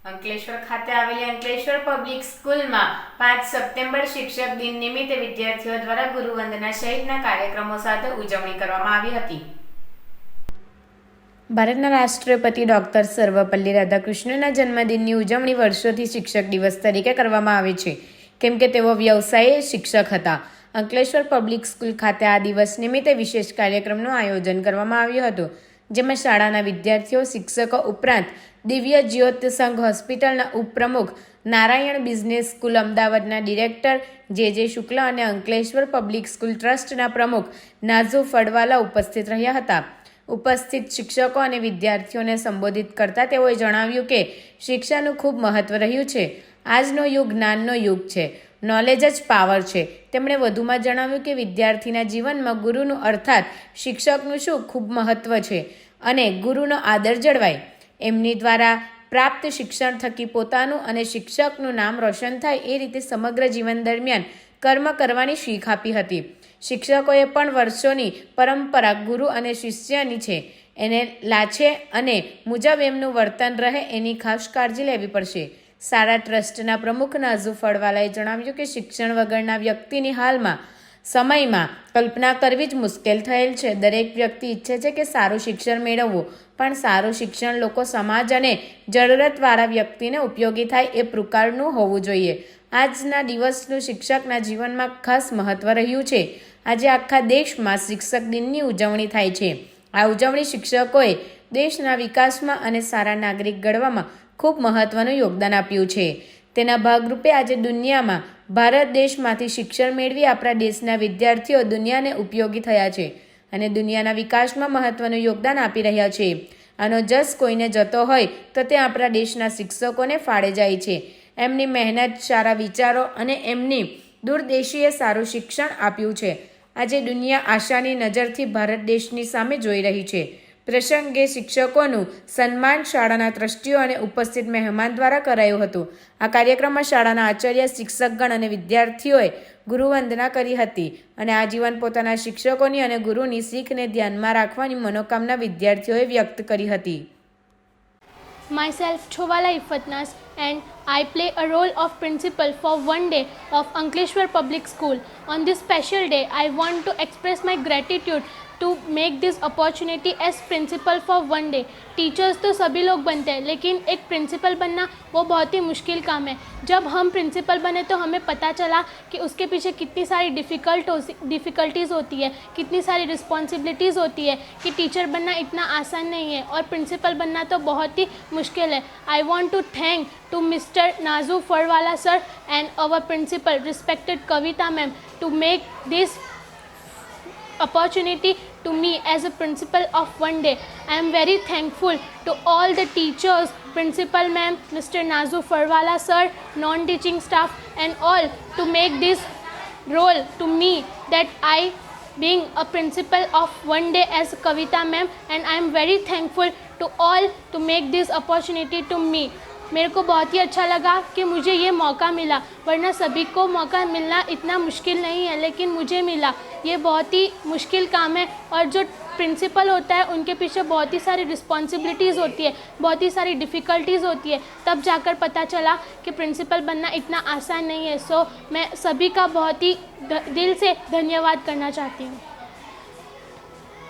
અંકલેશ્વર ખાતે આવેલી અંકલેશ્વર પબ્લિક સ્કૂલમાં 5 સપ્ટેમ્બર શિક્ષક દિન નિમિત્તે વિદ્યાર્થીઓ દ્વારા ગુરુવંદના સહિતના કાર્યક્રમો સાથે ઉજવણી કરવામાં આવી હતી. ભારતના રાષ્ટ્રપતિ ડોક્ટર સર્વપલ્લી રાધાકૃષ્ણનના જન્મદિનની ઉજવણી વર્ષોથી શિક્ષક દિવસ તરીકે કરવામાં આવે છે, કેમ કે તેઓ વ્યવસાયે શિક્ષક હતા. અંકલેશ્વર પબ્લિક સ્કૂલ ખાતે આ દિવસ નિમિત્તે વિશેષ કાર્યક્રમનું આયોજન કરવામાં આવ્યું હતું, જેમાં શાળાના વિદ્યાર્થીઓ, શિક્ષકો ઉપરાંત દિવ્ય જ્યોત સંઘ હોસ્પિટલના ઉપપ્રમુખ, નારાયણ બિઝનેસ સ્કૂલ અમદાવાદના ડિરેક્ટર જે શુક્લ અને અંકલેશ્વર પબ્લિક સ્કૂલ ટ્રસ્ટના પ્રમુખ નાઝુ ફળવાલા ઉપસ્થિત રહ્યા હતા. ઉપસ્થિત શિક્ષકો અને વિદ્યાર્થીઓને સંબોધિત કરતા તેઓએ જણાવ્યું કે શિક્ષાનું ખૂબ મહત્વ રહ્યું છે. આજનો યુગ જ્ઞાનનો યુગ છે. નોલેજ જ પાવર છે. તેમણે વધુમાં જણાવ્યું કે વિદ્યાર્થીના જીવનમાં ગુરુનું અર્થાત શિક્ષકનું શું ખૂબ મહત્વ છે અને ગુરુનો આદર જળવાય. એમની દ્વારા પ્રાપ્ત શિક્ષણ થકી પોતાનું અને શિક્ષકનું નામ રોશન થાય એ રીતે સમગ્ર જીવન દરમિયાન કર્મ કરવાની શીખ આપી હતી. શિક્ષકોએ પણ વર્ષોની પરંપરા ગુરુ અને શિષ્યની છે, એને લાછે અને મુજબ એમનું વર્તન રહે એની ખાસ કાળજી લેવી પડશે. શાળા ટ્રસ્ટના પ્રમુખ નાઝુ ફળવાલાએ જણાવ્યું કે શિક્ષણ વગરના વ્યક્તિની હાલમાં સમયમાં કલ્પના કરવી જ મુશ્કેલ થયેલ છે. દરેક વ્યક્તિ ઈચ્છે છે કે સારું શિક્ષણ મેળવવું, પણ સારું શિક્ષણ લોકો, સમાજ અને જરૂરતવાળા વ્યક્તિને ઉપયોગી થાય એ પ્રકારનું હોવું જોઈએ. આજના દિવસનું શિક્ષકના જીવનમાં ખાસ મહત્વ રહ્યું છે. આજે આખા દેશમાં શિક્ષક દિનની ઉજવણી થાય છે. આ ઉજવણી શિક્ષકોએ દેશના વિકાસમાં અને સારા નાગરિક ઘડવામાં ખૂબ મહત્વનું યોગદાન આપ્યું છે. તેના ભાગરૂપે આજે દુનિયામાં ભારત દેશમાંથી શિક્ષણ મેળવી આપણા દેશના વિદ્યાર્થીઓ દુનિયાને ઉપયોગી થયા છે અને દુનિયાના વિકાસમાં મહત્વનું યોગદાન આપી રહ્યા છે. આનો જશ કોઈને જતો હોય તો તે આપણા દેશના શિક્ષકોને ફાળે જાય છે. એમની મહેનત, સારા વિચારો અને એમની દૂરદેશીએ સારું શિક્ષણ આપ્યું છે. આજે દુનિયા આશાની નજરથી ભારત દેશની સામે જોઈ રહી છે. પ્રસંગે શિક્ષકોનું સન્માન શાળાના ટ્રસ્ટીઓ અને ઉપસ્થિત મહેમાન દ્વારા કરાયું હતું. આ કાર્યક્રમમાં શાળાના આચાર્ય, શિક્ષકગણ અને વિદ્યાર્થીઓએ ગુરુવંદના કરી હતી અને આજીવન પોતાના શિક્ષકોની અને ગુરુની શીખને ધ્યાનમાં રાખવાની મનોકામના વિદ્યાર્થીઓએ વ્યક્ત કરી હતી. Myself Chovala Ifatnas and I play a role of principal for one day of Ankleshwar Public School. On this special day, I want to express my gratitude to make this opportunity as principal for one day. Teachers तो सभी लोग बनते हैं, लेकिन एक principal बनना वो बहुत ही मुश्किल काम है. जब हम प्रिंसिपल बने तो हमें पता चला कि उसके पीछे कितनी सारी डिफ़िकल्टीज़ होती है, कितनी सारी रिस्पॉन्सिबिलिटीज़ होती है कि टीचर बनना इतना आसान नहीं है और प्रिंसिपल बनना तो बहुत ही मुश्किल है. I want to thank to Mr. Nazu Fardwala sir and our principal, respected Kavita ma'am, to make this opportunity to me as a principal of one day. I am very thankful to all the teachers, principal ma'am, Mr. Nazu Fardwala sir, non-teaching staff and all to make this role to me that I being a principal of one day as Kavita ma'am, and I am very thankful to all to make this opportunity to me. मेरे को बहुत ही अच्छा लगा कि मुझे ये मौका मिला, वरना सभी को मौका मिलना इतना मुश्किल नहीं है, लेकिन मुझे मिला. ये बहुत ही मुश्किल काम है और जो प्रिंसिपल होता है उनके पीछे बहुत ही सारी रिस्पॉन्सिबिलिटीज़ होती है, बहुत ही सारी डिफ़िकल्टीज़ होती है. तब जाकर पता चला कि प्रिंसिपल बनना इतना आसान नहीं है. सो मैं सभी का बहुत ही दिल से धन्यवाद करना चाहती हूँ.